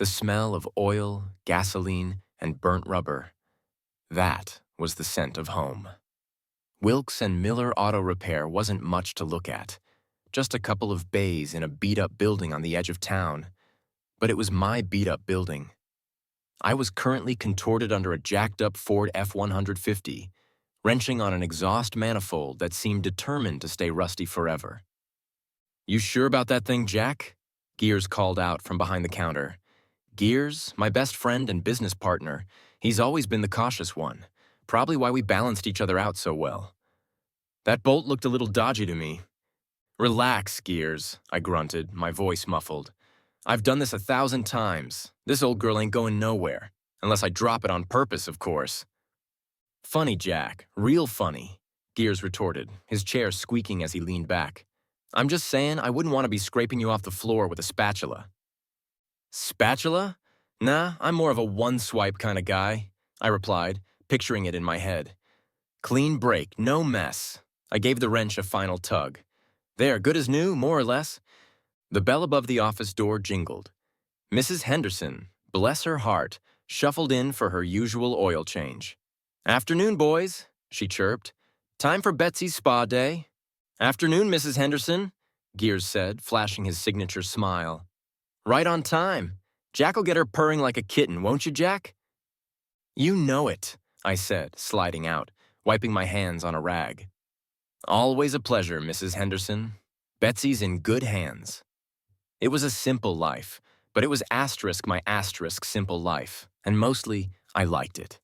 The smell of oil, gasoline, and burnt rubber. That was the scent of home. Wilkes and Miller Auto Repair wasn't much to look at. Just a couple of bays in a beat-up building on the edge of town. But it was my beat-up building. I was currently contorted under a jacked-up Ford F-150, wrenching on an exhaust manifold that seemed determined to stay rusty forever. "You sure about that thing, Jack?" Gears called out from behind the counter. Gears, my best friend and business partner, he's always been the cautious one, probably why we balanced each other out so well. "That bolt looked a little dodgy to me." "Relax, Gears," I grunted, my voice muffled. "I've done this 1,000 times. This old girl ain't going nowhere. Unless I drop it on purpose, of course." "Funny, Jack. Real funny," Gears retorted, his chair squeaking as he leaned back. "I'm just saying I wouldn't want to be scraping you off the floor with a spatula." "Spatula? Nah, I'm more of a one-swipe kind of guy," I replied, picturing it in my head. "Clean break, no mess." I gave the wrench a final tug. "There, good as new, more or less." The bell above the office door jingled. Mrs. Henderson, bless her heart, shuffled in for her usual oil change. "Afternoon, boys," she chirped. "Time for Betsy's spa day." "Afternoon, Mrs. Henderson," Gears said, flashing his signature smile. "Right on time. Jack'll get her purring like a kitten, won't you, Jack?" "You know it," I said, sliding out, wiping my hands on a rag. "Always a pleasure, Mrs. Henderson. Betsy's in good hands." It was a simple life, but it was my simple life, and mostly, I liked it.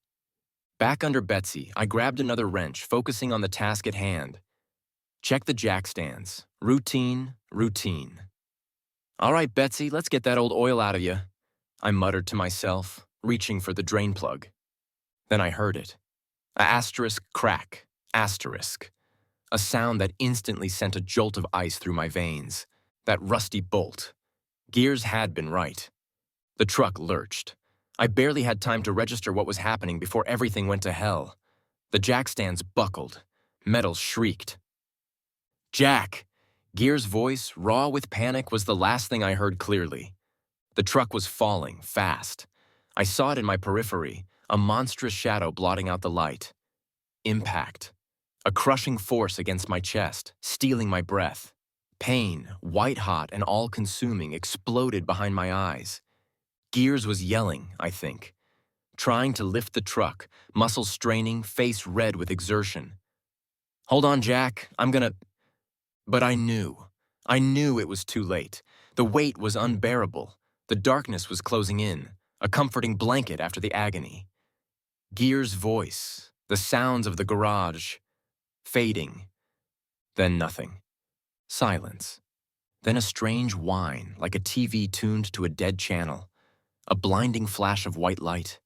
Back under Betsy, I grabbed another wrench, focusing on the task at hand. Check the jack stands. Routine, routine. "All right, Betsy, let's get that old oil out of you," I muttered to myself, reaching for the drain plug. Then I heard it. A asterisk crack, asterisk. A sound that instantly sent a jolt of ice through my veins. That rusty bolt. Gears had been right. The truck lurched. I barely had time to register what was happening before everything went to hell. The jack stands buckled. Metal shrieked. "Jack!" Gears' voice, raw with panic, was the last thing I heard clearly. The truck was falling, fast. I saw it in my periphery, a monstrous shadow blotting out the light. Impact. A crushing force against my chest, stealing my breath. Pain, white-hot and all-consuming, exploded behind my eyes. Gears was yelling, I think. Trying to lift the truck, muscles straining, face red with exertion. "Hold on, Jack, I'm gonna..." But I knew it was too late. The weight was unbearable. The darkness was closing in, a comforting blanket after the agony. Gears' voice, the sounds of the garage, fading. Then nothing. Silence. Then a strange whine, like a TV tuned to a dead channel. A blinding flash of white light.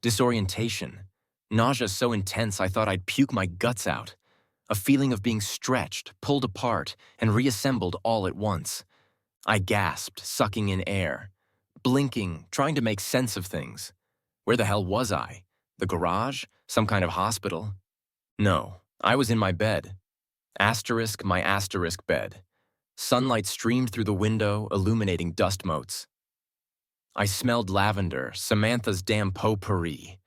Disorientation. Nausea so intense I thought I'd puke my guts out. A feeling of being stretched, pulled apart, and reassembled all at once. I gasped, sucking in air. Blinking, trying to make sense of things. Where the hell was I? The garage? Some kind of hospital? No, I was in my bed. Asterisk my asterisk bed. Sunlight streamed through the window, illuminating dust motes. I smelled lavender, Samantha's damn potpourri.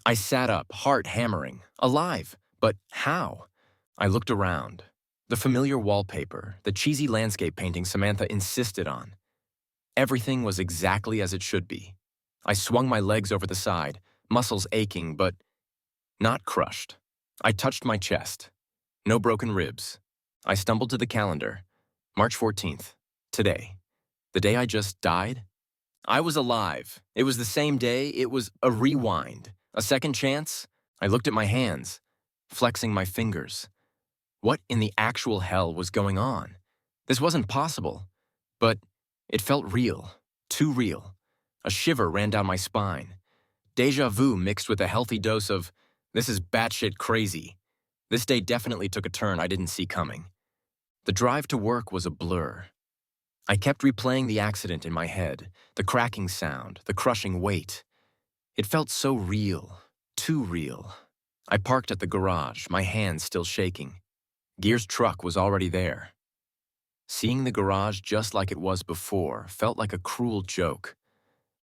I sat up, heart hammering. Alive. But how? I looked around. The familiar wallpaper, the cheesy landscape painting Samantha insisted on. Everything was exactly as it should be. I swung my legs over the side, muscles aching, but not crushed. I touched my chest. No broken ribs. I stumbled to the calendar. March 14th. Today. The day I just died? I was alive. It was the same day. It was a rewind. A second chance. I looked at my hands, flexing my fingers. What in the actual hell was going on? This wasn't possible. But it felt real. Too real. A shiver ran down my spine. Deja vu mixed with a healthy dose of, this is batshit crazy. This day definitely took a turn I didn't see coming. The drive to work was a blur. I kept replaying the accident in my head, the cracking sound, the crushing weight. It felt so real, too real. I parked at the garage, my hands still shaking. Gears' truck was already there. Seeing the garage just like it was before felt like a cruel joke.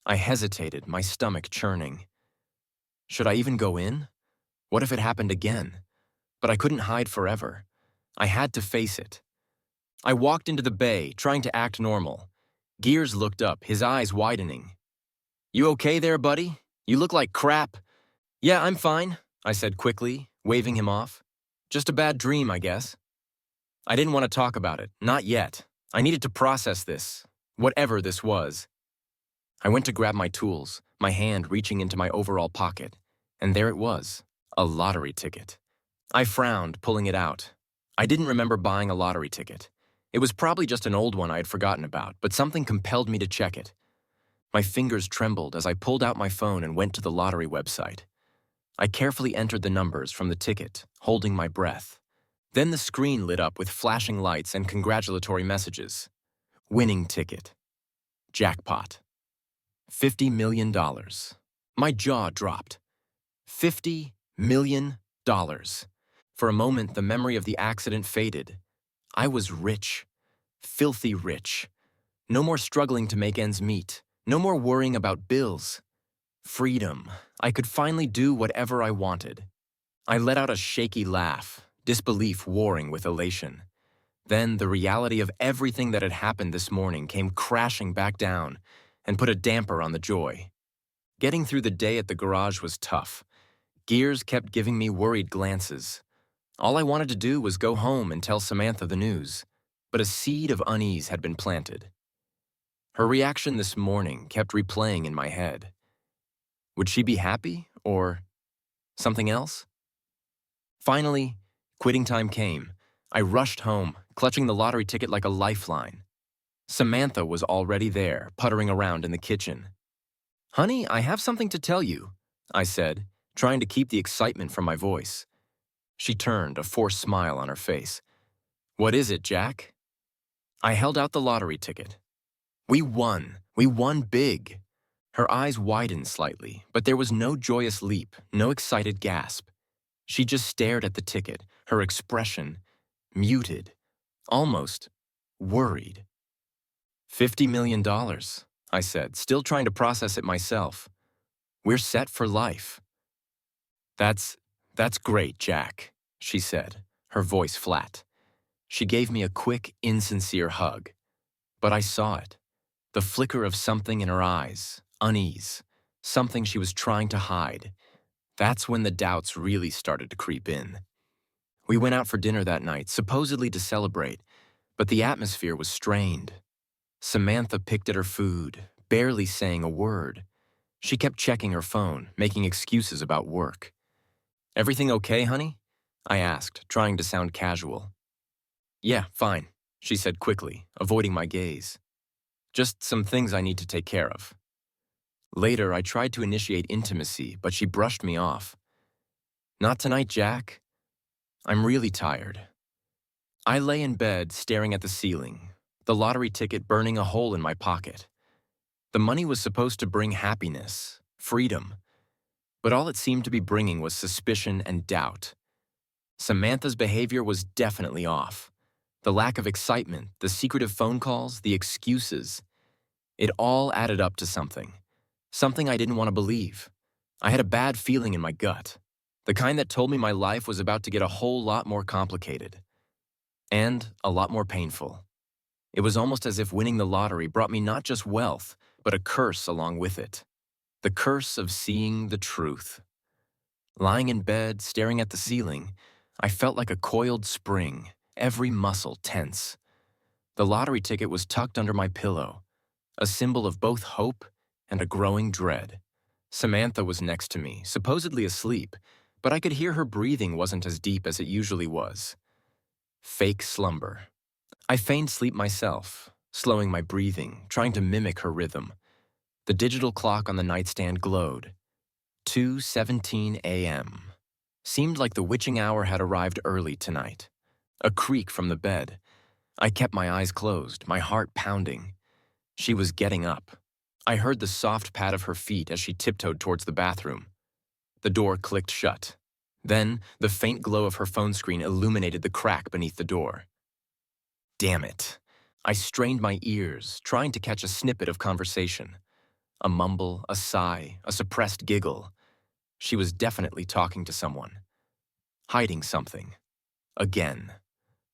I hesitated, my stomach churning. Should I even go in? What if it happened again? But I couldn't hide forever. I had to face it. I walked into the bay, trying to act normal. Gears looked up, his eyes widening. "You okay there, buddy? You look like crap." "Yeah, I'm fine," I said quickly, waving him off. "Just a bad dream, I guess." I didn't want to talk about it, not yet. I needed to process this, whatever this was. I went to grab my tools, my hand reaching into my overall pocket, and there it was, a lottery ticket. I frowned, pulling it out. I didn't remember buying a lottery ticket. It was probably just an old one I had forgotten about, but something compelled me to check it. My fingers trembled as I pulled out my phone and went to the lottery website. I carefully entered the numbers from the ticket, holding my breath. Then the screen lit up with flashing lights and congratulatory messages. Winning ticket. Jackpot. $50 million. My jaw dropped. $50 million. For a moment, the memory of the accident faded. I was rich. Filthy rich. No more struggling to make ends meet. No more worrying about bills. Freedom. I could finally do whatever I wanted. I let out a shaky laugh, disbelief warring with elation. Then the reality of everything that had happened this morning came crashing back down and put a damper on the joy. Getting through the day at the garage was tough. Gears kept giving me worried glances. All I wanted to do was go home and tell Samantha the news, but a seed of unease had been planted. Her reaction this morning kept replaying in my head. Would she be happy, or something else? Finally, quitting time came. I rushed home, clutching the lottery ticket like a lifeline. Samantha was already there, puttering around in the kitchen. "Honey, I have something to tell you," I said, trying to keep the excitement from my voice. She turned, a forced smile on her face. "What is it, Jack?" I held out the lottery ticket. "We won. We won big." Her eyes widened slightly, but there was no joyous leap, no excited gasp. She just stared at the ticket, her expression muted, almost worried. $50 million, I said, still trying to process it myself. "We're set for life." That's great, Jack," she said, her voice flat. She gave me a quick, insincere hug. But I saw it. The flicker of something in her eyes, unease, something she was trying to hide. That's when the doubts really started to creep in. We went out for dinner that night, supposedly to celebrate, but the atmosphere was strained. Samantha picked at her food, barely saying a word. She kept checking her phone, making excuses about work. "Everything okay, honey?" I asked, trying to sound casual. "Yeah, fine," she said quickly, avoiding my gaze. "Just some things I need to take care of." Later, I tried to initiate intimacy, but she brushed me off. "Not tonight, Jack. I'm really tired." I lay in bed, staring at the ceiling, the lottery ticket burning a hole in my pocket. The money was supposed to bring happiness, freedom, but all it seemed to be bringing was suspicion and doubt. Samantha's behavior was definitely off. The lack of excitement, the secretive phone calls, the excuses. It all added up to something. Something I didn't want to believe. I had a bad feeling in my gut. The kind that told me my life was about to get a whole lot more complicated. And a lot more painful. It was almost as if winning the lottery brought me not just wealth, but a curse along with it. The curse of seeing the truth. Lying in bed, staring at the ceiling, I felt like a coiled spring, every muscle tense. The lottery ticket was tucked under my pillow, a symbol of both hope and a growing dread. Samantha was next to me, supposedly asleep, but I could hear her breathing wasn't as deep as it usually was. Fake slumber. I feigned sleep myself, slowing my breathing, trying to mimic her rhythm. The digital clock on the nightstand glowed. 2:17 a.m. Seemed like the witching hour had arrived early tonight. A creak from the bed. I kept my eyes closed, my heart pounding. She was getting up. I heard the soft pad of her feet as she tiptoed towards the bathroom. The door clicked shut. Then, the faint glow of her phone screen illuminated the crack beneath the door. Damn it. I strained my ears, trying to catch a snippet of conversation. A mumble, a sigh, a suppressed giggle. She was definitely talking to someone. Hiding something. Again.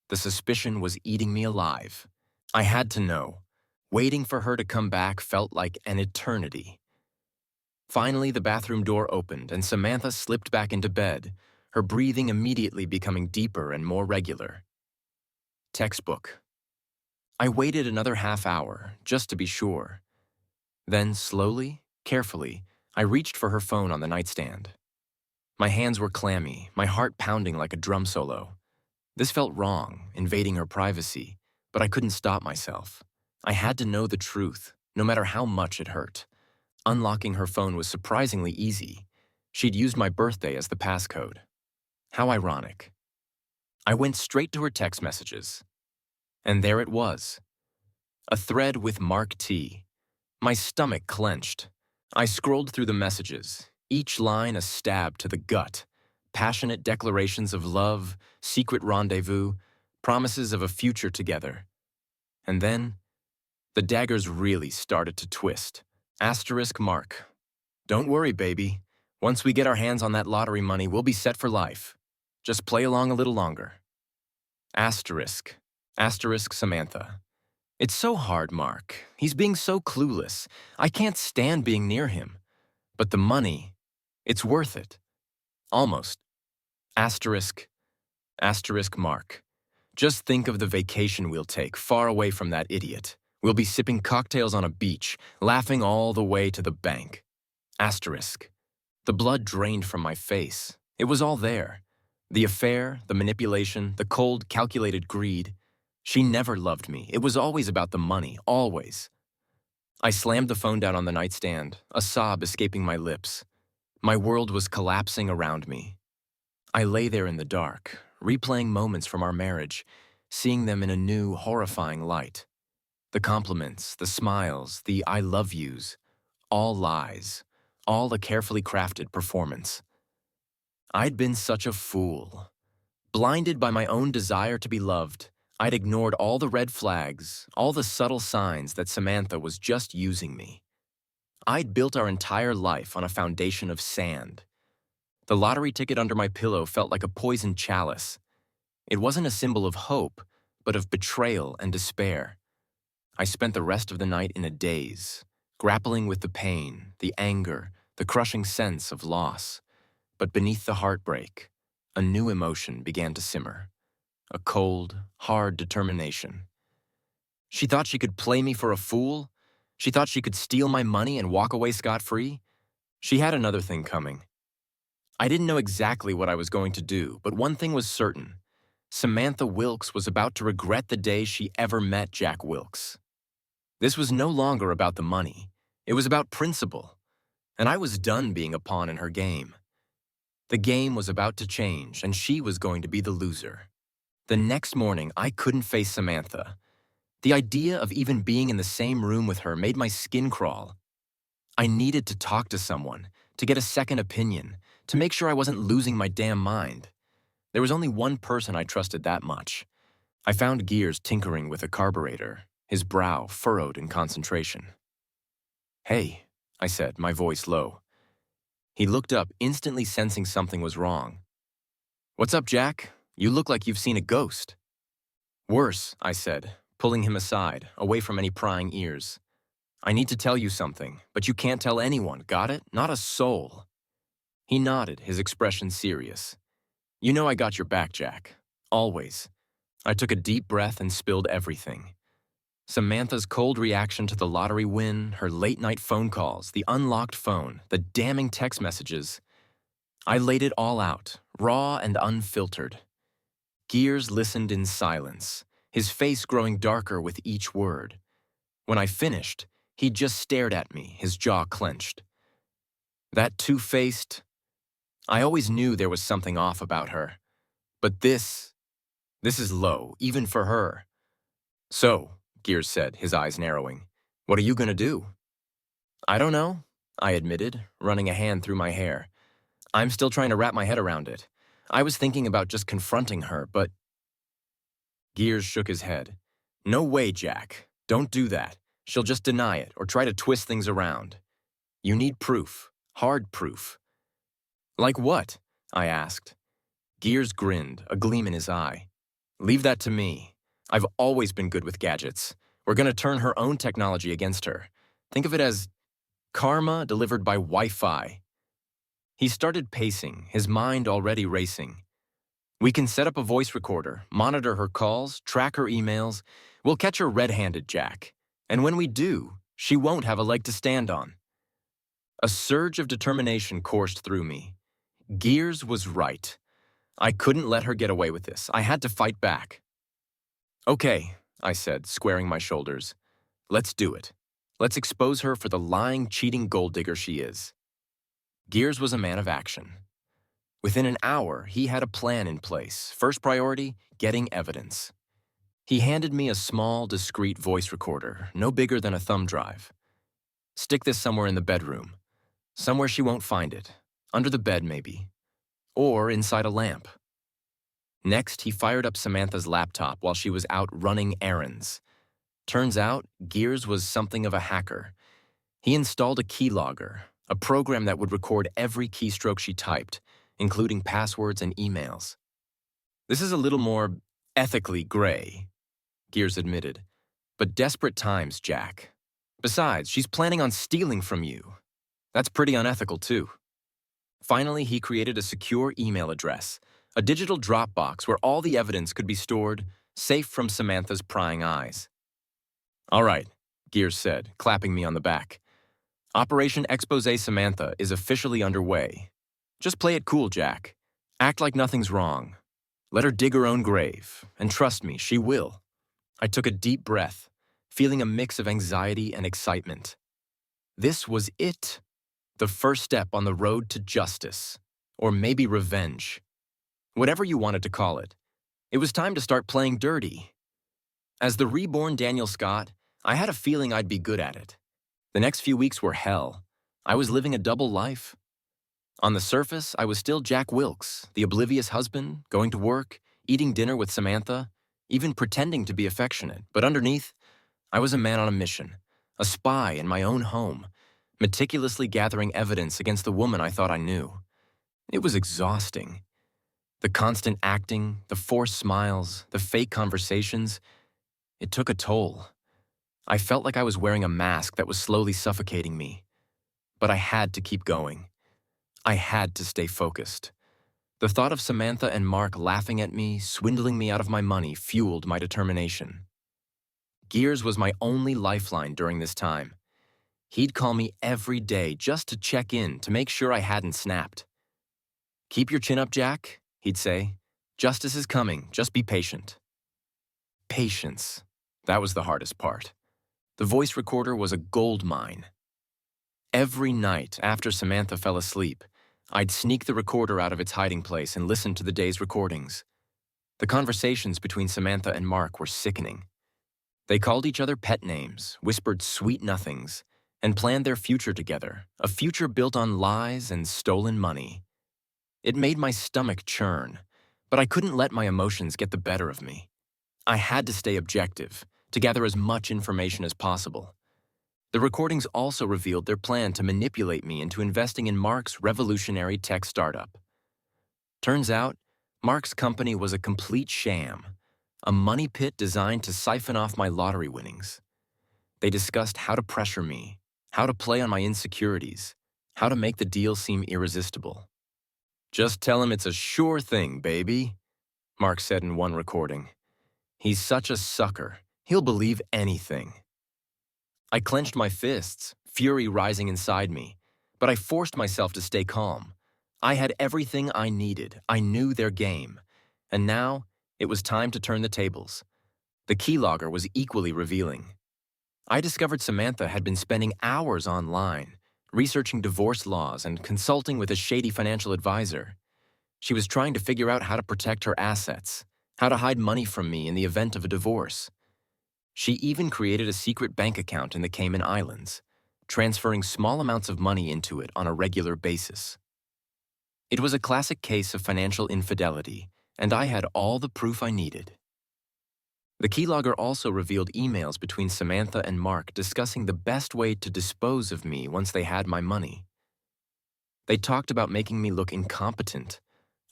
The suspicion was eating me alive. I had to know. Waiting for her to come back felt like an eternity. Finally, the bathroom door opened and Samantha slipped back into bed, her breathing immediately becoming deeper and more regular. Textbook. I waited another half hour, just to be sure. Then, slowly, carefully, I reached for her phone on the nightstand. My hands were clammy, my heart pounding like a drum solo. This felt wrong, invading her privacy, but I couldn't stop myself. I had to know the truth, no matter how much it hurt. Unlocking her phone was surprisingly easy. She'd used my birthday as the passcode. How ironic. I went straight to her text messages. And there it was. A thread with Mark T. My stomach clenched. I scrolled through the messages, each line a stab to the gut. Passionate declarations of love, secret rendezvous, promises of a future together. And then, the daggers really started to twist. Asterisk Mark. Don't worry, baby. Once we get our hands on that lottery money, we'll be set for life. Just play along a little longer. Asterisk. Asterisk Samantha. It's so hard, Mark. He's being so clueless. I can't stand being near him. But the money, it's worth it. Almost. Asterisk. Asterisk Mark. Just think of the vacation we'll take, far away from that idiot. We'll be sipping cocktails on a beach, laughing all the way to the bank. Asterisk. The blood drained from my face. It was all there. The affair, the manipulation, the cold, calculated greed. She never loved me. It was always about the money, always. I slammed the phone down on the nightstand, a sob escaping my lips. My world was collapsing around me. I lay there in the dark, replaying moments from our marriage, seeing them in a new, horrifying light. The compliments, the smiles, the I love yous, all lies, all a carefully crafted performance. I'd been such a fool. Blinded by my own desire to be loved, I'd ignored all the red flags, all the subtle signs that Samantha was just using me. I'd built our entire life on a foundation of sand. The lottery ticket under my pillow felt like a poisoned chalice. It wasn't a symbol of hope, but of betrayal and despair. I spent the rest of the night in a daze, grappling with the pain, the anger, the crushing sense of loss. But beneath the heartbreak, a new emotion began to simmer. A cold, hard determination. She thought she could play me for a fool? She thought she could steal my money and walk away scot-free? She had another thing coming. I didn't know exactly what I was going to do, but one thing was certain. Samantha Wilkes was about to regret the day she ever met Jack Wilkes. This was no longer about the money. It was about principle. And I was done being a pawn in her game. The game was about to change, and she was going to be the loser. The next morning, I couldn't face Samantha. The idea of even being in the same room with her made my skin crawl. I needed to talk to someone, to get a second opinion, to make sure I wasn't losing my damn mind. There was only one person I trusted that much. I found Gears tinkering with a carburetor, his brow furrowed in concentration. "Hey," I said, my voice low. He looked up, instantly sensing something was wrong. "What's up, Jack? You look like you've seen a ghost." "Worse," I said, pulling him aside, away from any prying ears. "I need to tell you something, but you can't tell anyone, got it? Not a soul." He nodded, his expression serious. "You know I got your back, Jack. Always." I took a deep breath and spilled everything. Samantha's cold reaction to the lottery win, her late-night phone calls, the unlocked phone, the damning text messages. I laid it all out, raw and unfiltered. Gears listened in silence, his face growing darker with each word. When I finished, he just stared at me, his jaw clenched. That two-faced... I always knew there was something off about her. But this is low, even for her. "So," Gears said, his eyes narrowing, "what are you going to do?" "I don't know," I admitted, running a hand through my hair. "I'm still trying to wrap my head around it. I was thinking about just confronting her, but..." Gears shook his head. "No way, Jack. Don't do that. She'll just deny it or try to twist things around. You need proof, hard proof. Like what? I asked. Gears grinned, a gleam in his eye. Leave that to me. I've always been good with gadgets. We're going to turn her own technology against her. Think of it as karma delivered by Wi-Fi. He started pacing, his mind already racing. We can set up a voice recorder, monitor her calls, track her emails. We'll catch her red-handed, Jack. And when we do, she won't have a leg to stand on. A surge of determination coursed through me. Gears was right. I couldn't let her get away with this. I had to fight back. Okay, I said, squaring my shoulders. Let's do it. Let's expose her for the lying, cheating gold digger she is. Gears was a man of action. Within an hour, he had a plan in place. First priority, getting evidence. He handed me a small, discreet voice recorder, no bigger than a thumb drive. Stick this somewhere in the bedroom. Somewhere she won't find it. Under the bed, maybe. Or inside a lamp. Next, he fired up Samantha's laptop while she was out running errands. Turns out, Gears was something of a hacker. He installed a keylogger, a program that would record every keystroke she typed, including passwords and emails. This is a little more ethically gray, Gears admitted. But desperate times, Jack. Besides, she's planning on stealing from you. That's pretty unethical, too. Finally, he created a secure email address, a digital Dropbox where all the evidence could be stored, safe from Samantha's prying eyes. All right, Gears said, clapping me on the back. Operation Expose Samantha is officially underway. Just play it cool, Jack. Act like nothing's wrong. Let her dig her own grave, and trust me, she will. I took a deep breath, feeling a mix of anxiety and excitement. This was it. The first step on the road to justice, or maybe revenge. Whatever you wanted to call it. It was time to start playing dirty. As the reborn Daniel Scott, I had a feeling I'd be good at it. The next few weeks were hell. I was living a double life. On the surface, I was still Jack Wilkes, the oblivious husband, going to work, eating dinner with Samantha, even pretending to be affectionate. But underneath, I was a man on a mission, a spy in my own home, meticulously gathering evidence against the woman I thought I knew. It was exhausting. The constant acting, the forced smiles, the fake conversations, it took a toll. I felt like I was wearing a mask that was slowly suffocating me. But I had to keep going. I had to stay focused. The thought of Samantha and Mark laughing at me, swindling me out of my money, fueled my determination. Gears was my only lifeline during this time. He'd call me every day just to check in, to make sure I hadn't snapped. Keep your chin up, Jack, he'd say. Justice is coming, just be patient. Patience. That was the hardest part. The voice recorder was a gold mine. Every night after Samantha fell asleep, I'd sneak the recorder out of its hiding place and listen to the day's recordings. The conversations between Samantha and Mark were sickening. They called each other pet names, whispered sweet nothings, and planned their future together, a future built on lies and stolen money. It made my stomach churn, but I couldn't let my emotions get the better of me. I had to stay objective, to gather as much information as possible. The recordings also revealed their plan to manipulate me into investing in Mark's revolutionary tech startup. Turns out, Mark's company was a complete sham, a money pit designed to siphon off my lottery winnings. They discussed how to pressure me, how to play on my insecurities, how to make the deal seem irresistible. Just tell him it's a sure thing, baby, Mark said in one recording. He's such a sucker, he'll believe anything. I clenched my fists, fury rising inside me, but I forced myself to stay calm. I had everything I needed. I knew their game. And now, it was time to turn the tables. The keylogger was equally revealing. I discovered Samantha had been spending hours online, researching divorce laws and consulting with a shady financial advisor. She was trying to figure out how to protect her assets, how to hide money from me in the event of a divorce. She even created a secret bank account in the Cayman Islands, transferring small amounts of money into it on a regular basis. It was a classic case of financial infidelity, and I had all the proof I needed. The keylogger also revealed emails between Samantha and Mark discussing the best way to dispose of me once they had my money. They talked about making me look incompetent,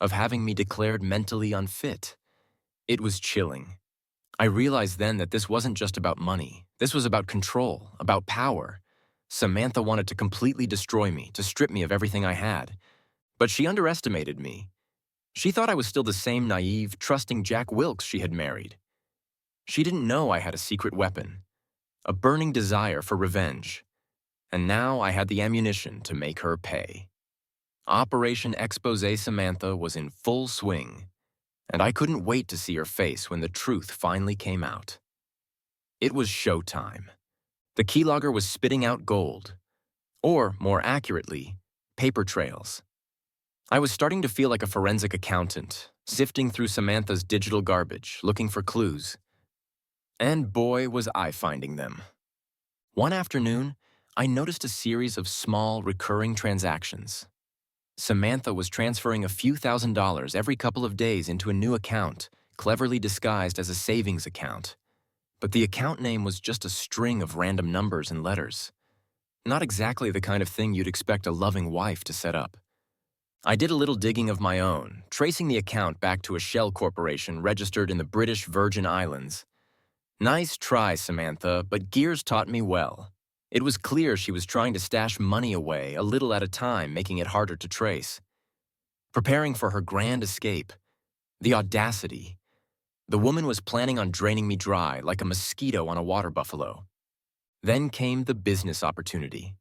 of having me declared mentally unfit. It was chilling. I realized then that this wasn't just about money. This was about control, about power. Samantha wanted to completely destroy me, to strip me of everything I had. But she underestimated me. She thought I was still the same naive, trusting Jack Wilkes she had married. She didn't know I had a secret weapon, a burning desire for revenge. And now I had the ammunition to make her pay. Operation Exposé Samantha was in full swing, and I couldn't wait to see her face when the truth finally came out. It was showtime. The keylogger was spitting out gold, or, more accurately, paper trails. I was starting to feel like a forensic accountant, sifting through Samantha's digital garbage, looking for clues. And boy, was I finding them. One afternoon, I noticed a series of small, recurring transactions. Samantha was transferring a few $1,000s every couple of days into a new account, cleverly disguised as a savings account. But the account name was just a string of random numbers and letters. Not exactly the kind of thing you'd expect a loving wife to set up. I did a little digging of my own, tracing the account back to a shell corporation registered in the British Virgin Islands. Nice try, Samantha, but Gears taught me well. It was clear she was trying to stash money away a little at a time, making it harder to trace. Preparing for her grand escape. The audacity. The woman was planning on draining me dry like a mosquito on a water buffalo. Then came the business opportunity.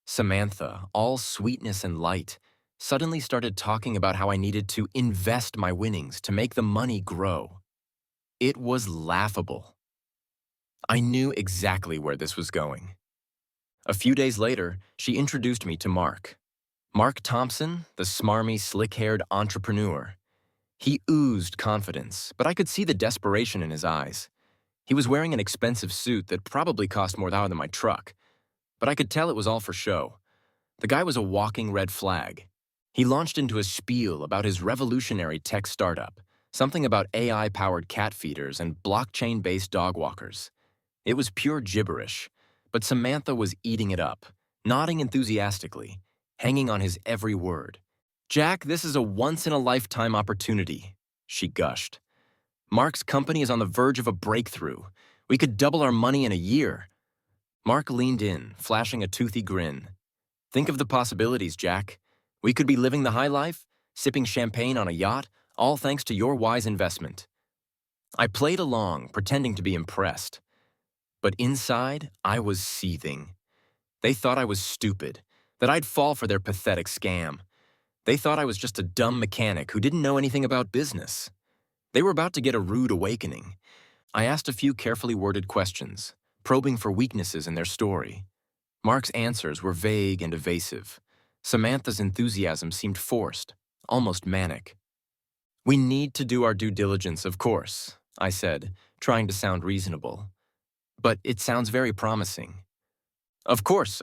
Samantha, all sweetness and light, suddenly started talking about how I needed to invest my winnings to make the money grow. It was laughable. I knew exactly where this was going. A few days later, she introduced me to Mark. Mark Thompson, the smarmy, slick-haired entrepreneur. He oozed confidence, but I could see the desperation in his eyes. He was wearing an expensive suit that probably cost more than my truck, but I could tell it was all for show. The guy was a walking red flag. He launched into a spiel about his revolutionary tech startup, something about AI-powered cat feeders and blockchain-based dog walkers. It was pure gibberish, but Samantha was eating it up, nodding enthusiastically, hanging on his every word. "Jack, this is a once-in-a-lifetime opportunity," she gushed. "Mark's company is on the verge of a breakthrough. We could double our money in a year." Mark leaned in, flashing a toothy grin. "Think of the possibilities, Jack. We could be living the high life, sipping champagne on a yacht, all thanks to your wise investment." I played along, pretending to be impressed. But inside, I was seething. They thought I was stupid, that I'd fall for their pathetic scam. They thought I was just a dumb mechanic who didn't know anything about business. They were about to get a rude awakening. I asked a few carefully worded questions, probing for weaknesses in their story. Mark's answers were vague and evasive. Samantha's enthusiasm seemed forced, almost manic. "We need to do our due diligence, of course," I said, trying to sound reasonable. "But it sounds very promising." Of course,"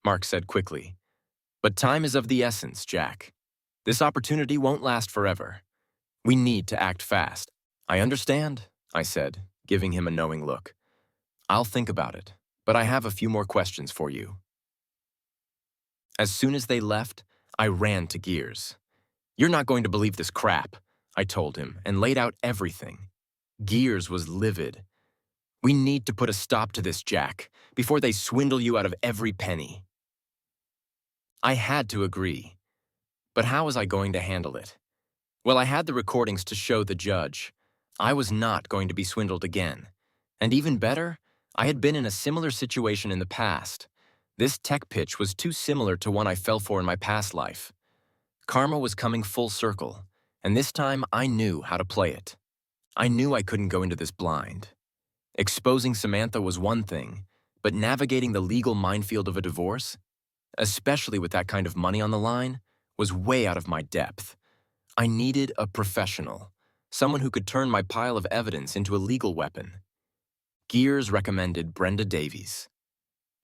Mark said quickly. "But time is of the essence, Jack. This opportunity won't last forever. We need to act fast." "I understand," I said, giving him a knowing look. "I'll think about it, but I have a few more questions for you." As soon as they left, I ran to Gears. "You're not going to believe this crap," I told him, and laid out everything. Gears was livid. "We need to put a stop to this, Jack, before they swindle you out of every penny." I had to agree. But how was I going to handle it? Well, I had the recordings to show the judge. I was not going to be swindled again. And even better, I had been in a similar situation in the past. This tech pitch was too similar to one I fell for in my past life. Karma was coming full circle, and this time I knew how to play it. I knew I couldn't go into this blind. Exposing Samantha was one thing, but navigating the legal minefield of a divorce, especially with that kind of money on the line, was way out of my depth. I needed a professional, someone who could turn my pile of evidence into a legal weapon. Gears recommended Brenda Davies.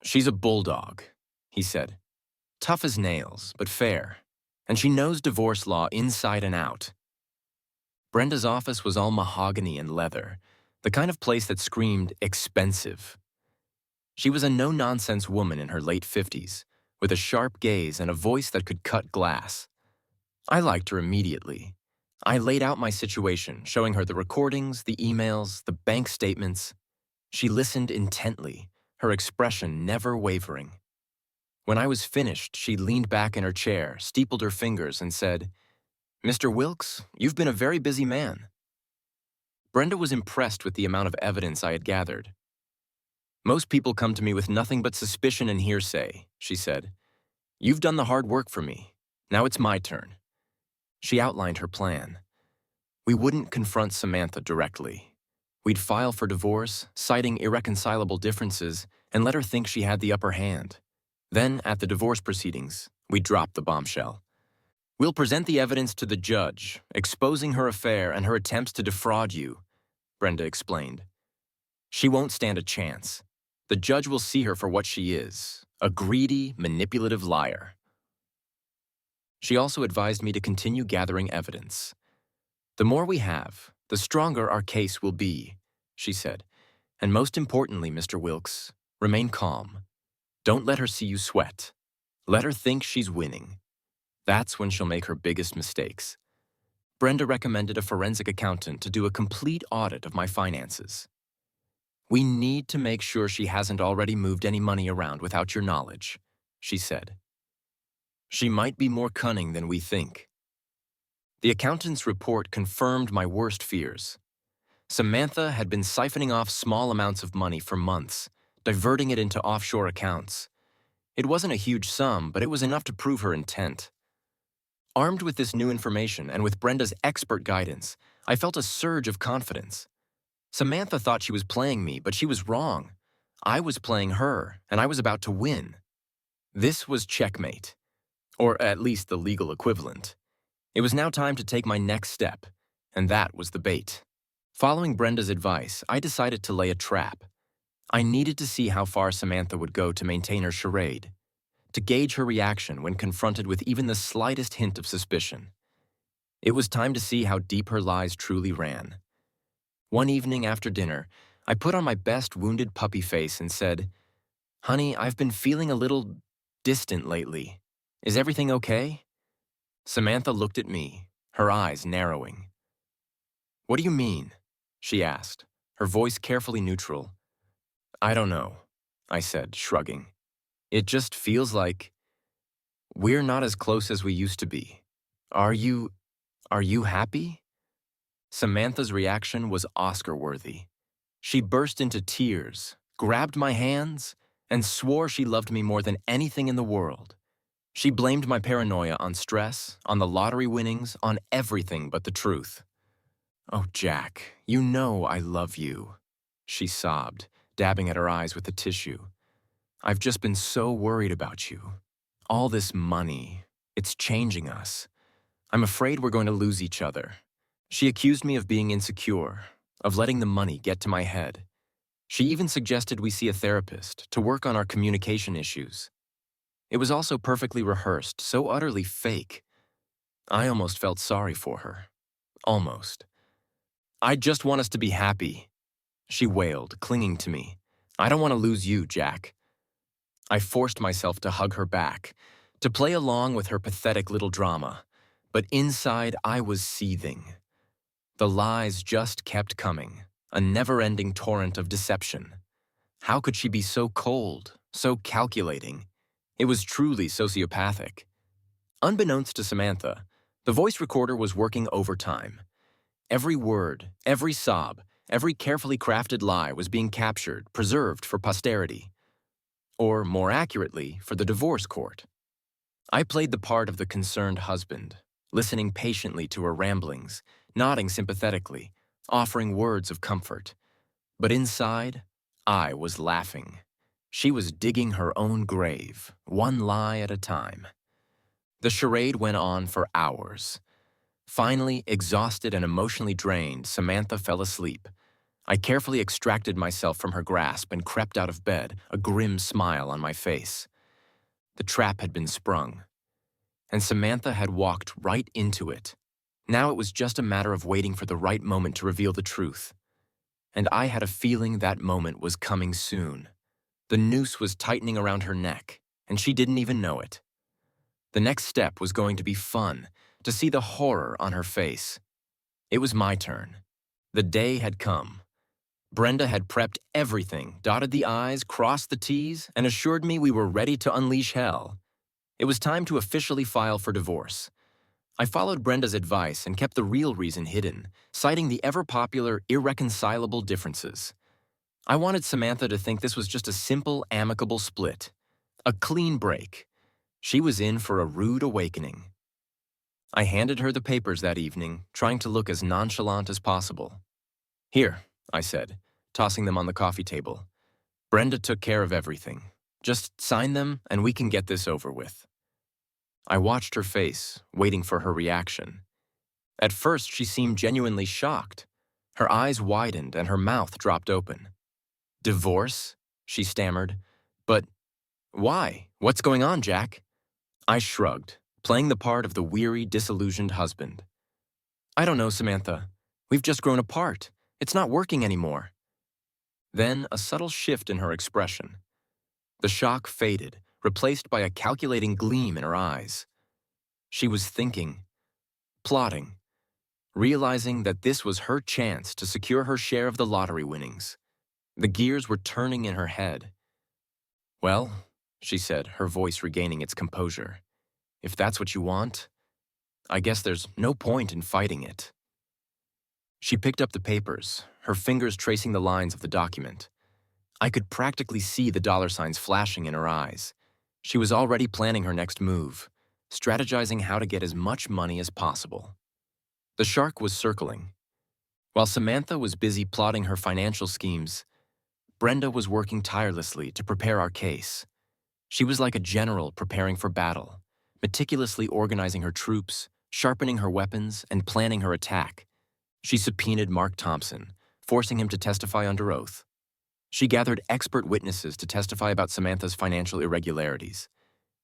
"She's a bulldog," he said. "Tough as nails, but fair. And she knows divorce law inside and out." Brenda's office was all mahogany and leather, The kind of place that screamed expensive. She was a no-nonsense woman in her late 50s, with a sharp gaze and a voice that could cut glass. I liked her immediately. I laid out my situation, showing her the recordings, the emails, the bank statements. She listened intently, her expression never wavering. When I was finished, she leaned back in her chair, steepled her fingers, and said, "Mr. Wilkes, you've been a very busy man." Brenda was impressed with the amount of evidence I had gathered. "Most people come to me with nothing but suspicion and hearsay," she said. "You've done the hard work for me. Now it's my turn." She outlined her plan. We wouldn't confront Samantha directly. We'd file for divorce, citing irreconcilable differences, and let her think she had the upper hand. Then, at the divorce proceedings, we'd drop the bombshell. "We'll present the evidence to the judge, exposing her affair and her attempts to defraud you," Brenda explained. "She won't stand a chance. The judge will see her for what she is, a greedy, manipulative liar." She also advised me to continue gathering evidence. "The more we have, the stronger our case will be," she said. "And most importantly, Mr. Wilkes, remain calm. Don't let her see you sweat. Let her think she's winning. That's when she'll make her biggest mistakes." Brenda recommended a forensic accountant to do a complete audit of my finances. "We need to make sure she hasn't already moved any money around without your knowledge," she said. "She might be more cunning than we think." The accountant's report confirmed my worst fears. Samantha had been siphoning off small amounts of money for months, diverting it into offshore accounts. It wasn't a huge sum, but it was enough to prove her intent. Armed with this new information and with Brenda's expert guidance, I felt a surge of confidence. Samantha thought she was playing me, but she was wrong. I was playing her, and I was about to win. This was checkmate, or at least the legal equivalent. It was now time to take my next step, and that was the bait. Following Brenda's advice, I decided to lay a trap. I needed to see how far Samantha would go to maintain her charade, to gauge her reaction when confronted with even the slightest hint of suspicion. It was time to see how deep her lies truly ran. One evening after dinner, I put on my best wounded puppy face and said, "Honey, I've been feeling a little distant lately. Is everything okay?" Samantha looked at me, her eyes narrowing. "What do you mean?" she asked, her voice carefully neutral. "I don't know," I said, shrugging. "It just feels like we're not as close as we used to be. Are you happy?" Samantha's reaction was Oscar-worthy. She burst into tears, grabbed my hands, and swore she loved me more than anything in the world. She blamed my paranoia on stress, on the lottery winnings, on everything but the truth. "Oh, Jack, you know I love you," she sobbed, dabbing at her eyes with the tissue. "I've just been so worried about you. All this money, it's changing us. I'm afraid we're going to lose each other." She accused me of being insecure, of letting the money get to my head. She even suggested we see a therapist to work on our communication issues. It was also perfectly rehearsed, so utterly fake. I almost felt sorry for her. Almost. "I just want us to be happy," she wailed, clinging to me. "I don't want to lose you, Jack." I forced myself to hug her back, to play along with her pathetic little drama, but inside I was seething. The lies just kept coming, a never-ending torrent of deception. How could she be so cold, so calculating? It was truly sociopathic. Unbeknownst to Samantha, the voice recorder was working overtime. Every word, every sob, every carefully crafted lie was being captured, preserved for posterity. Or, more accurately, for the divorce court. I played the part of the concerned husband, listening patiently to her ramblings, nodding sympathetically, offering words of comfort. But inside, I was laughing. She was digging her own grave, one lie at a time. The charade went on for hours. Finally, exhausted and emotionally drained, Samantha fell asleep. I carefully extracted myself from her grasp and crept out of bed, a grim smile on my face. The trap had been sprung, and Samantha had walked right into it. Now it was just a matter of waiting for the right moment to reveal the truth. and I had a feeling that moment was coming soon. The noose was tightening around her neck, and she didn't even know it. The next step was going to be fun, to see the horror on her face. It was my turn. The day had come. Brenda had prepped everything, dotted the I's, crossed the T's, and assured me we were ready to unleash hell. It was time to officially file for divorce. I followed Brenda's advice and kept the real reason hidden, citing the ever-popular irreconcilable differences. I wanted Samantha to think this was just a simple, amicable split. A clean break. She was in for a rude awakening. I handed her the papers that evening, trying to look as nonchalant as possible. "Here," I said, tossing them on the coffee table. "Brenda took care of everything. Just sign them and we can get this over with." I watched her face, waiting for her reaction. At first, she seemed genuinely shocked. Her eyes widened and her mouth dropped open. "Divorce?" she stammered. "But why? What's going on, Jack?" I shrugged, playing the part of the weary, disillusioned husband. "I don't know, Samantha. We've just grown apart. It's not working anymore." Then a subtle shift in her expression. The shock faded, replaced by a calculating gleam in her eyes. She was thinking, plotting, realizing that this was her chance to secure her share of the lottery winnings. The gears were turning in her head. "Well," she said, her voice regaining its composure, "if that's what you want, I guess there's no point in fighting it." She picked up the papers, her fingers tracing the lines of the document. I could practically see the dollar signs flashing in her eyes. She was already planning her next move, strategizing how to get as much money as possible. The shark was circling. While Samantha was busy plotting her financial schemes, Brenda was working tirelessly to prepare our case. She was like a general preparing for battle, meticulously organizing her troops, sharpening her weapons, and planning her attack. She subpoenaed Mark Thompson, forcing him to testify under oath. She gathered expert witnesses to testify about Samantha's financial irregularities.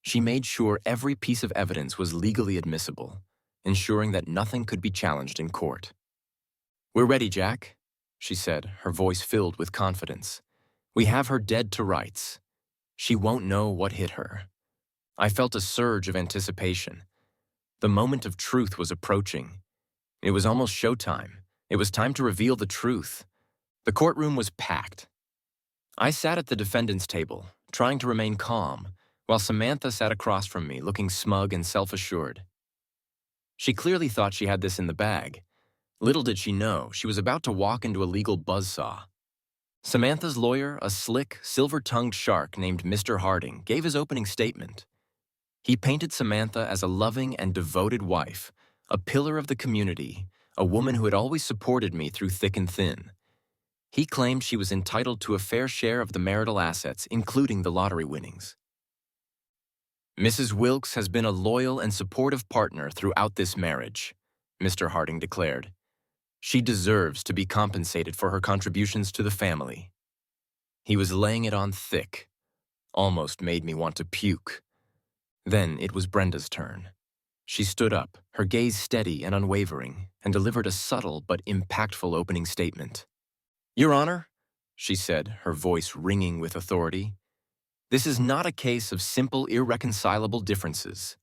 She made sure every piece of evidence was legally admissible, ensuring that nothing could be challenged in court. "We're ready, Jack," she said, her voice filled with confidence. "We have her dead to rights. She won't know what hit her." I felt a surge of anticipation. The moment of truth was approaching. It was almost showtime. It was time to reveal the truth. The courtroom was packed. I sat at the defendant's table, trying to remain calm, while Samantha sat across from me, looking smug and self-assured. She clearly thought she had this in the bag. Little did she know, she was about to walk into a legal buzzsaw. Samantha's lawyer, a slick, silver-tongued shark named Mr. Harding, gave his opening statement. He painted Samantha as a loving and devoted wife, a pillar of the community, a woman who had always supported me through thick and thin. He claimed she was entitled to a fair share of the marital assets, including the lottery winnings. "Mrs. Wilkes has been a loyal and supportive partner throughout this marriage," Mr. Harding declared. "She deserves to be compensated for her contributions to the family." He was laying it on thick. Almost made me want to puke. Then it was Brenda's turn. She stood up, her gaze steady and unwavering, and delivered a subtle but impactful opening statement. "Your Honor," she said, her voice ringing with authority, "this is not a case of simple, irreconcilable differences.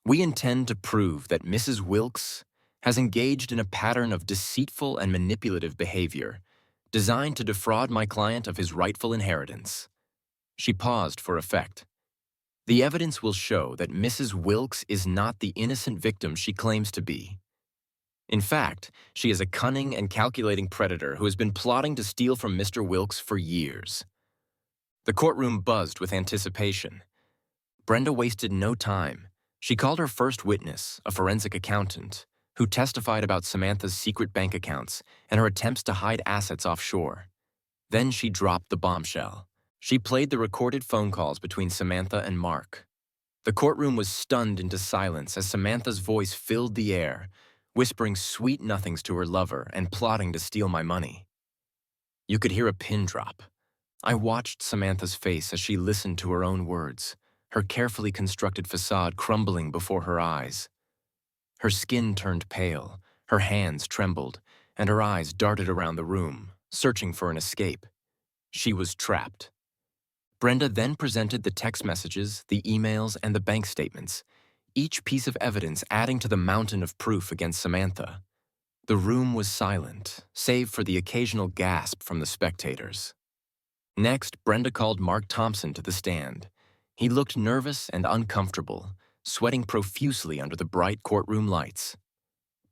We intend to prove that Mrs. Wilkes has engaged in a pattern of deceitful and manipulative behavior designed to defraud my client of his rightful inheritance." She paused for effect. "The evidence will show that Mrs. Wilkes is not the innocent victim she claims to be. In fact, she is a cunning and calculating predator who has been plotting to steal from Mr. Wilkes for years." The courtroom buzzed with anticipation. Brenda wasted no time. She called her first witness, a forensic accountant, who testified about Samantha's secret bank accounts and her attempts to hide assets offshore. Then she dropped the bombshell. She played the recorded phone calls between Samantha and Mark. The courtroom was stunned into silence as Samantha's voice filled the air, whispering sweet nothings to her lover and plotting to steal my money. You could hear a pin drop. I watched Samantha's face as she listened to her own words, her carefully constructed facade crumbling before her eyes. Her skin turned pale, her hands trembled, and her eyes darted around the room, searching for an escape. She was trapped. Brenda then presented the text messages, the emails, and the bank statements, each piece of evidence adding to the mountain of proof against Samantha. The room was silent, save for the occasional gasp from the spectators. Next, Brenda called Mark Thompson to the stand. He looked nervous and uncomfortable, sweating profusely under the bright courtroom lights.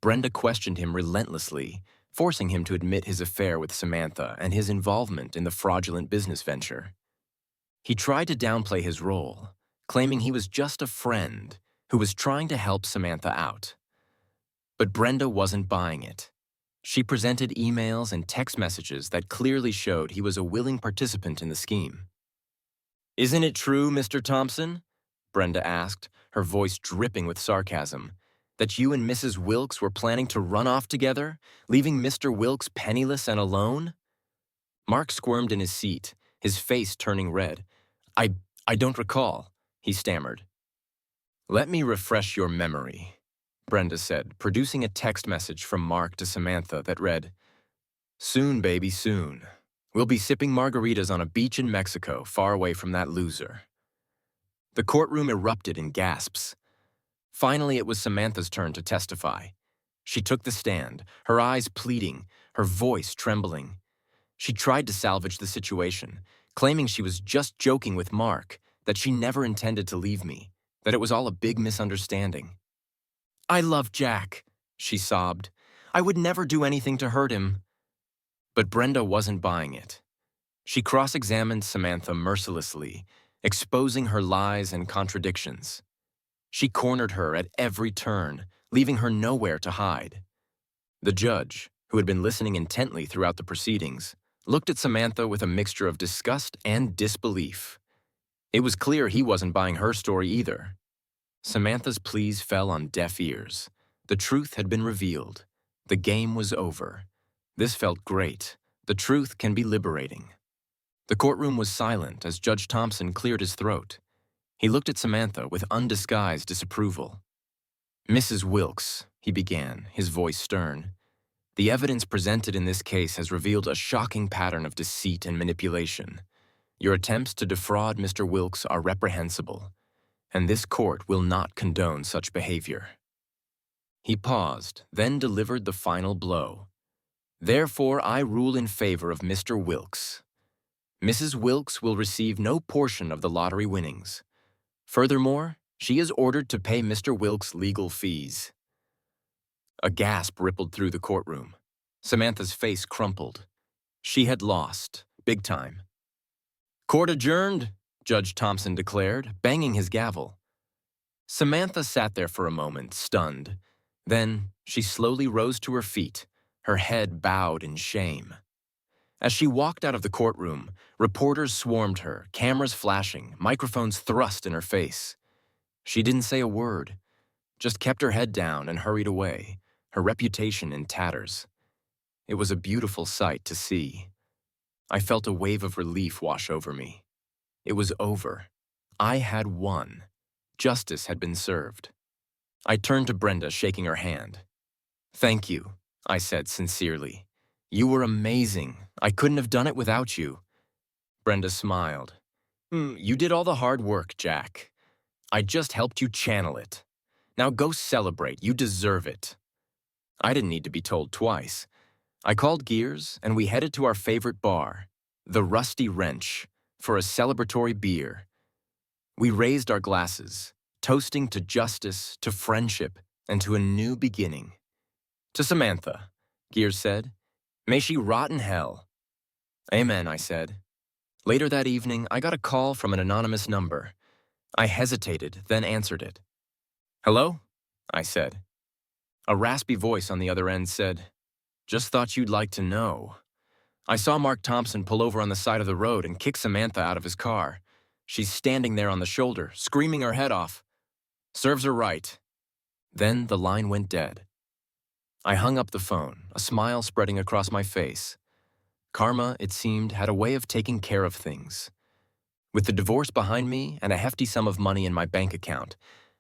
Brenda questioned him relentlessly, forcing him to admit his affair with Samantha and his involvement in the fraudulent business venture. He tried to downplay his role, claiming he was just a friend who was trying to help Samantha out. But Brenda wasn't buying it. She presented emails and text messages that clearly showed he was a willing participant in the scheme. "Isn't it true, Mr. Thompson?" Brenda asked, her voice dripping with sarcasm, "that you and Mrs. Wilkes were planning to run off together, leaving Mr. Wilkes penniless and alone?" Mark squirmed in his seat, his face turning red. I don't recall," he stammered. "Let me refresh your memory," Brenda said, producing a text message from Mark to Samantha that read, "Soon, baby, soon. We'll be sipping margaritas on a beach in Mexico, far away from that loser." The courtroom erupted in gasps. Finally, it was Samantha's turn to testify. She took the stand, her eyes pleading, her voice trembling. She tried to salvage the situation, claiming she was just joking with Mark, that she never intended to leave me, that it was all a big misunderstanding. "I love Jack," she sobbed. "I would never do anything to hurt him." But Brenda wasn't buying it. She cross-examined Samantha mercilessly, exposing her lies and contradictions. She cornered her at every turn, leaving her nowhere to hide. The judge, who had been listening intently throughout the proceedings, looked at Samantha with a mixture of disgust and disbelief. It was clear he wasn't buying her story either. Samantha's pleas fell on deaf ears. The truth had been revealed. The game was over. This felt great. The truth can be liberating. The courtroom was silent as Judge Thompson cleared his throat. He looked at Samantha with undisguised disapproval. "Mrs. Wilkes," he began, his voice stern, "the evidence presented in this case has revealed a shocking pattern of deceit and manipulation. Your attempts to defraud Mr. Wilkes are reprehensible, and this court will not condone such behavior." He paused, then delivered the final blow. "Therefore, I rule in favor of Mr. Wilkes. Mrs. Wilkes will receive no portion of the lottery winnings. Furthermore, she is ordered to pay Mr. Wilkes legal fees." A gasp rippled through the courtroom. Samantha's face crumpled. She had lost, big time. "Court adjourned," Judge Thompson declared, banging his gavel. Samantha sat there for a moment, stunned. Then she slowly rose to her feet, her head bowed in shame. As she walked out of the courtroom, reporters swarmed her, cameras flashing, microphones thrust in her face. She didn't say a word, just kept her head down and hurried away, her reputation in tatters. It was a beautiful sight to see. I felt a wave of relief wash over me. It was over. I had won. Justice had been served. I turned to Brenda, shaking her hand. "Thank you," I said sincerely. "You were amazing. I couldn't have done it without you." Brenda smiled. You did all the hard work, Jack. I just helped you channel it. Now go celebrate. You deserve it." I didn't need to be told twice. I called Gears, and we headed to our favorite bar, the Rusty Wrench, for a celebratory beer. We raised our glasses, toasting to justice, to friendship, and to a new beginning. "To Samantha," Gears said. "May she rot in hell." "Amen," I said. Later that evening, I got a call from an anonymous number. I hesitated, then answered it. "Hello?" I said. A raspy voice on the other end said, "Just thought you'd like to know. I saw Mark Thompson pull over on the side of the road and kick Samantha out of his car. She's standing there on the shoulder, screaming her head off. Serves her right." Then the line went dead. I hung up the phone, a smile spreading across my face. Karma, it seemed, had a way of taking care of things. With the divorce behind me and a hefty sum of money in my bank account,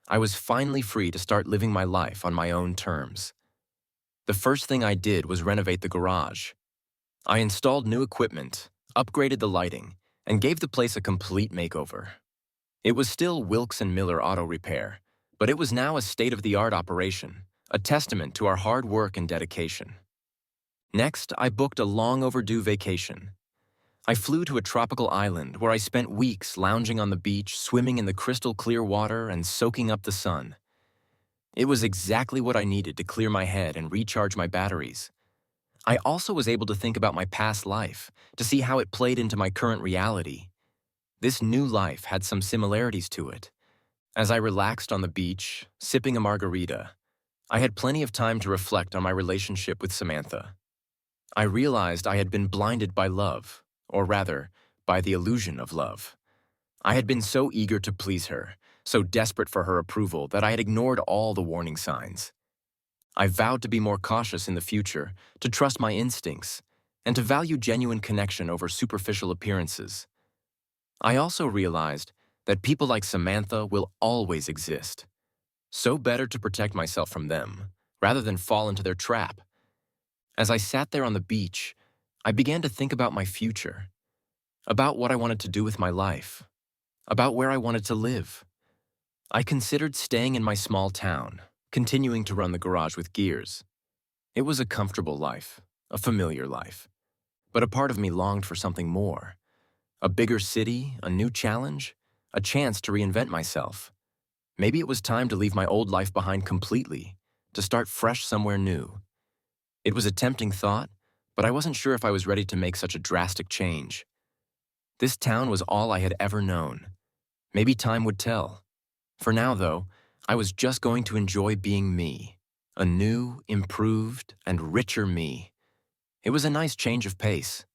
I was finally free to start living my life on my own terms. The first thing I did was renovate the garage. I installed new equipment, upgraded the lighting, and gave the place a complete makeover. It was still Wilkes and Miller Auto Repair, but it was now a state-of-the-art operation, a testament to our hard work and dedication. Next, I booked a long-overdue vacation. I flew to a tropical island where I spent weeks lounging on the beach, swimming in the crystal-clear water, and soaking up the sun. It was exactly what I needed to clear my head and recharge my batteries. I also was able to think about my past life, to see how it played into my current reality. This new life had some similarities to it. As I relaxed on the beach, sipping a margarita, I had plenty of time to reflect on my relationship with Samantha. I realized I had been blinded by love, or rather, by the illusion of love. I had been so eager to please her, so desperate for her approval that I had ignored all the warning signs. I vowed to be more cautious in the future, to trust my instincts, and to value genuine connection over superficial appearances. I also realized that people like Samantha will always exist. So better to protect myself from them, rather than fall into their trap. As I sat there on the beach, I began to think about my future, about what I wanted to do with my life, about where I wanted to live. I considered staying in my small town, continuing to run the garage with gears. It was a comfortable life, a familiar life. But a part of me longed for something more. A bigger city, a new challenge, a chance to reinvent myself. Maybe it was time to leave my old life behind completely, to start fresh somewhere new. It was a tempting thought, but I wasn't sure if I was ready to make such a drastic change. This town was all I had ever known. Maybe time would tell. For now, though, I was just going to enjoy being me, a new, improved, and richer me. It was a nice change of pace.